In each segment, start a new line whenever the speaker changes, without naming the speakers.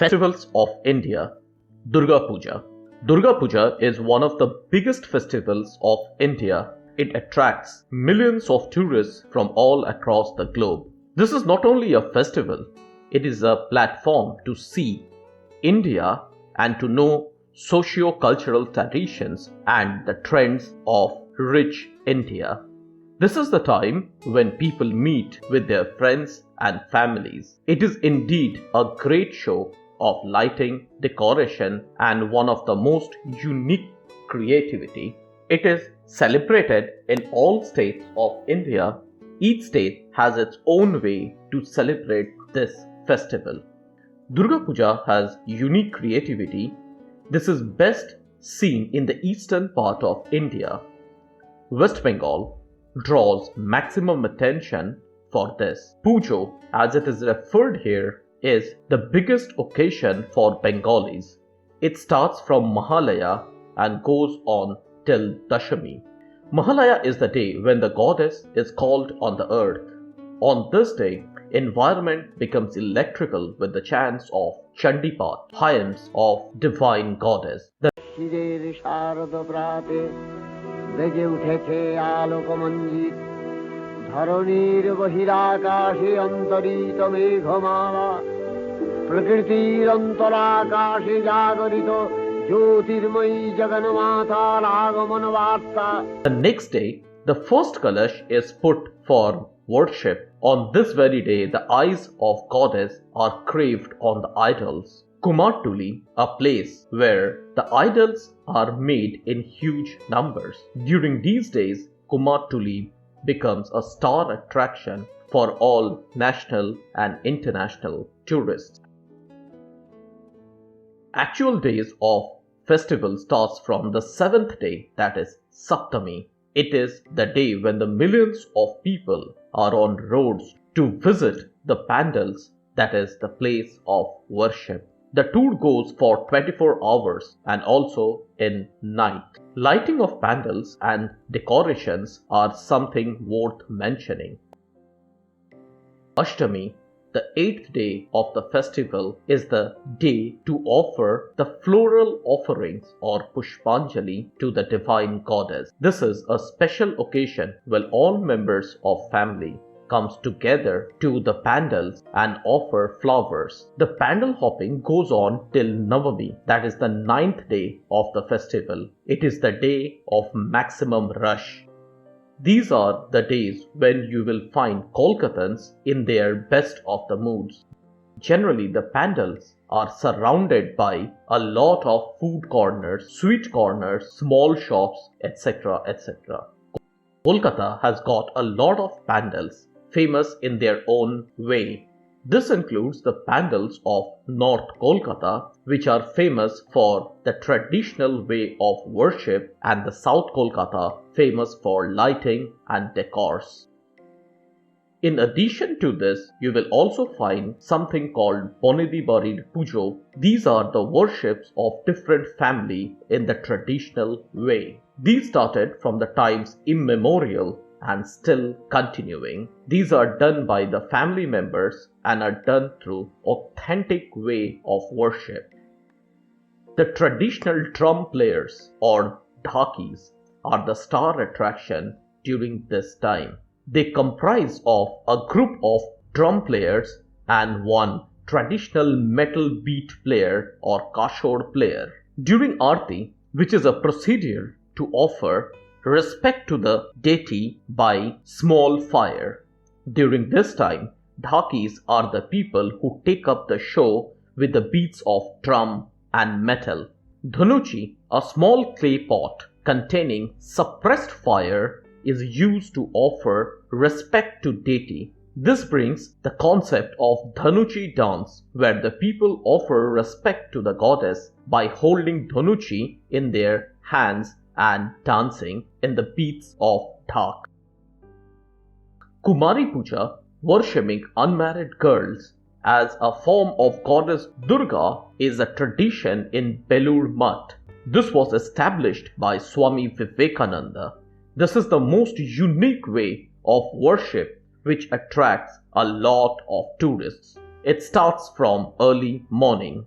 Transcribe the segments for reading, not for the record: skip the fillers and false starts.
Festivals of India. Durga Puja. Durga Puja is one of the biggest festivals of India. It attracts millions of tourists from all across the globe. This is not only a festival, it is a platform to see India and to know socio-cultural traditions and the trends of rich India. This is the time when people meet with their friends and families. It is indeed a great show of lighting, decoration, and one of the most unique creativity. It is celebrated in all states of India. Each state has its own way to celebrate this festival. Durga Puja has unique creativity. This is best seen in the eastern part of India. West Bengal draws maximum attention for this. Pujo, as it is referred here, is the biggest occasion for Bengalis. It starts from Mahalaya and goes on till Dashami. Mahalaya is the day when the goddess is called on the earth. On this day, environment becomes electrical with the chants of Chandipat, hymns of divine goddess.
বেজে উঠেছে আলোকমঞ্জিত ধরণীর বহিরাকাশে অন্তরিত মেঘমালা প্রকৃতির অন্তরাকাশে জাগরিত জ্যোতির্ময়ী জগন্মাতার আগমন বার্তা.
The next day, the first kalash is put for worship. On this very day, the eyes of goddess are craved on the idols. Kumartuli, a place where the idols are made in huge numbers. During these days, Kumartuli becomes a star attraction for all national and international tourists. Actual days of festival starts from the 7th day, that is Saptami. It is the day when the millions of people are on roads to visit the pandals, that is the place of worship. The tour goes for 24 hours and also in night. Lighting of pandals and decorations are something worth mentioning. Ashtami, the 8th day of the festival, is the day to offer the floral offerings or Pushpanjali to the divine goddess. This is a special occasion when all members of family comes together to the pandals and offer flowers. The pandal hopping goes on till Navami, that is the 9th day of the festival. It is the day of maximum rush. These are the days when you will find Kolkatans in their best of the moods. Generally, the pandals are surrounded by a lot of food corners, sweet corners, small shops, etc. etc. Kolkata has got a lot of pandals famous in their own way. This includes the pandals of North Kolkata, which are famous for the traditional way of worship, and the South Kolkata, famous for lighting and decors. In addition to this, you will also find something called Bonidi Barid Pujo. These are the worships of different family in the traditional way. These started from the times immemorial and still continuing. These are done by the family members and are done through authentic way of worship. The traditional drum players or dhakis are the star attraction during this time. They comprise of a group of drum players and one traditional metal beat player or kashor player. During Aarti, which is a procedure to offer respect to the deity by small fire. During this time, dhakis are the people who take up the show with the beats of drum and metal. Dhanuchi, a small clay pot containing suppressed fire, is used to offer respect to deity. This brings the concept of Dhanuchi dance, where the people offer respect to the goddess by holding Dhanuchi in their hands and dancing in the beats of dhak. Kumari Puja, worshipping unmarried girls as a form of goddess Durga, is a tradition in Belur Math. This was established by Swami Vivekananda. This is the most unique way of worship which attracts a lot of tourists. It starts from early morning.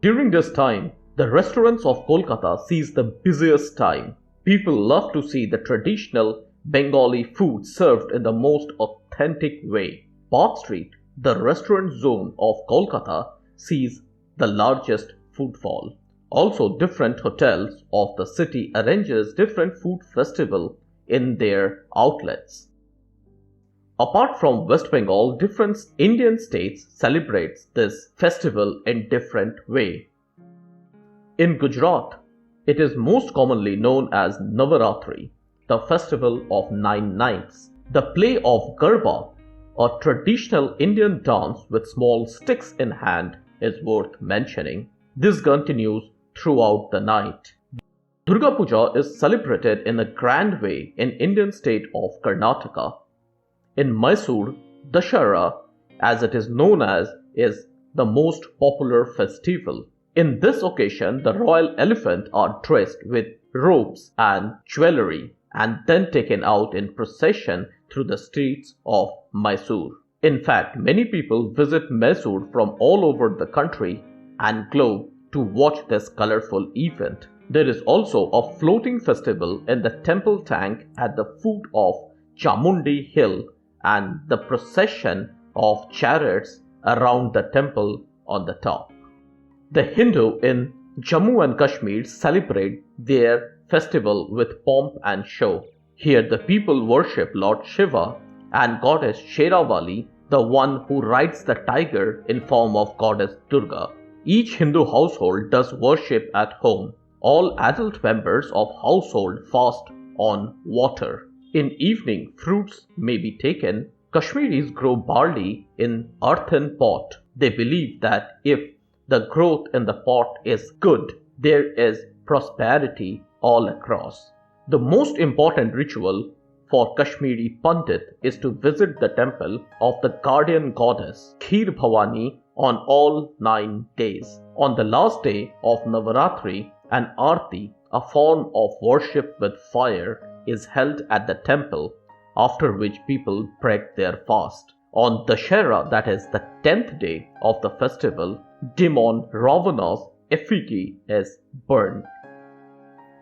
During this time, the restaurants of Kolkata sees the busiest time. People love to see the traditional Bengali food served in the most authentic way. Park Street, the restaurant zone of Kolkata, sees the largest footfall. Also, different hotels of the city arranges different food festival in their outlets. Apart from West Bengal, different Indian states celebrates this festival in different way. In Gujarat, it is most commonly known as Navaratri, the festival of 9 nights. The play of Garba, a traditional Indian dance with small sticks in hand, is worth mentioning. This continues throughout the night. Durga Puja is celebrated in a grand way in Indian state of Karnataka. In Mysore, Dashara, as it is known as, is the most popular festival. In this occasion, the royal elephant are dressed with robes and jewelry and then taken out in procession through the streets of Mysore. In fact, many people visit Mysore from all over the country and globe to watch this colorful event. There is also a floating festival in the temple tank at the foot of Chamundi Hill and the procession of chariots around the temple on the top. The Hindu in Jammu and Kashmir celebrate their festival with pomp and show. Here the people worship Lord Shiva and goddess Sheravali, the one who rides the tiger in form of goddess Durga. Each Hindu household does worship at home. All adult members of household fast on water. In evening, fruits may be taken. Kashmiris grow barley in earthen pot. They believe that if the growth in the pot is good, there is prosperity all across. The most important ritual for Kashmiri Pandit is to visit the temple of the guardian goddess Kheer Bhavani on all 9 days. On the last day of Navaratri, an Aarti, a form of worship with fire, is held at the temple, after which people break their fast. On Dashera, that is the 10th day of the festival, demon Ravana's effigy is burned.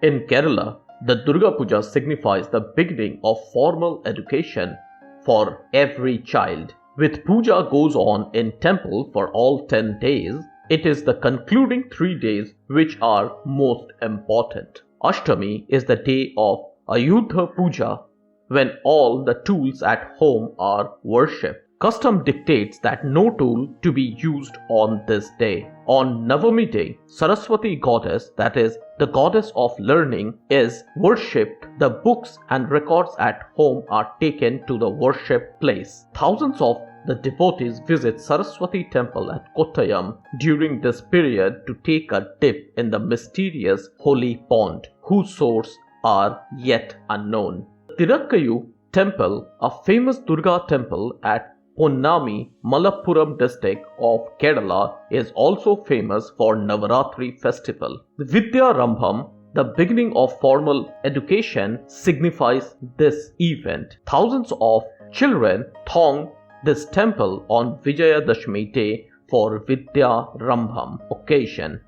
In Kerala, the Durga Puja signifies the beginning of formal education for every child. With puja goes on in temple for all 10 days, it is the concluding 3 days which are most important. Ashtami is the day of Ayudha Puja, when all the tools at home are worshipped. Custom dictates that no tool to be used on this day. On Navami day, Saraswati goddess, that is the goddess of learning, is worshipped. The books and records at home are taken to the worship place. Thousands of the devotees visit Saraswati temple at Kottayam during this period to take a dip in the mysterious holy pond, whose source are yet unknown. Tirakkayu temple, a famous Durga temple at Ponnami, Malappuram district of Kerala, is also famous for Navaratri festival. Vidya Rambham, the beginning of formal education, signifies this event. Thousands of children throng this temple on Vijayadashmi day for Vidya Rambham occasion.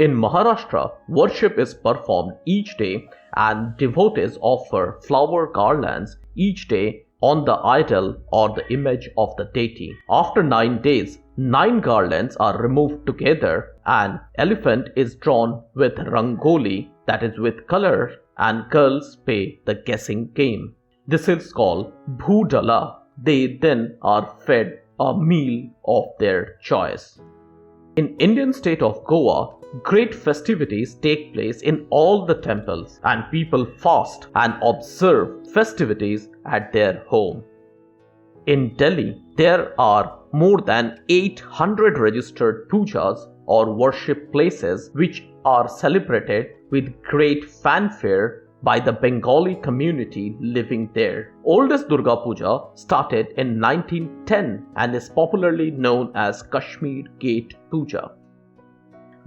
In Maharashtra, worship is performed each day and devotees offer flower garlands each day on the idol or the image of the deity. After 9 days, 9 garlands are removed together and elephant is drawn with rangoli, that is with color, and girls play the guessing game. This is called Bhudala. They then are fed a meal of their choice. In Indian state of Goa, great festivities take place in all the temples and people fast and observe festivities at their home. In Delhi, there are more than 800 registered pujas or worship places which are celebrated with great fanfare by the Bengali community living there. Oldest Durga Puja started in 1910 and is popularly known as Kashmir Gate Puja.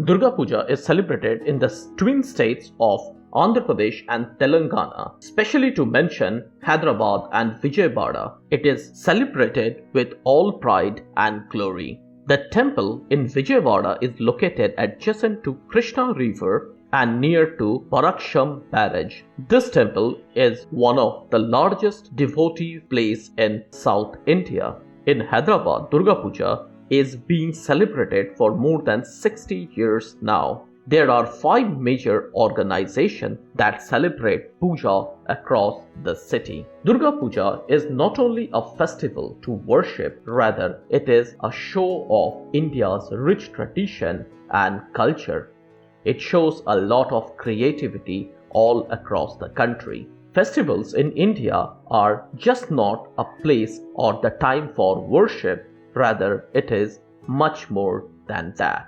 Durga Puja is celebrated in the twin states of Andhra Pradesh and Telangana, especially to mention Hyderabad and Vijayawada. It is celebrated with all pride and glory. The temple in Vijayawada is located adjacent to Krishna River and near to Paraksham Barrage. This temple is one of the largest devotee place in South India. In Hyderabad, Durga Puja is being celebrated for more than 60 years now. There are 5 major organizations that celebrate puja across the city. Durga Puja is not only a festival to worship, rather it is a show of India's rich tradition and culture. It shows a lot of creativity all across the country. Festivals in India are just not a place or the time for worship, rather it is much more than that.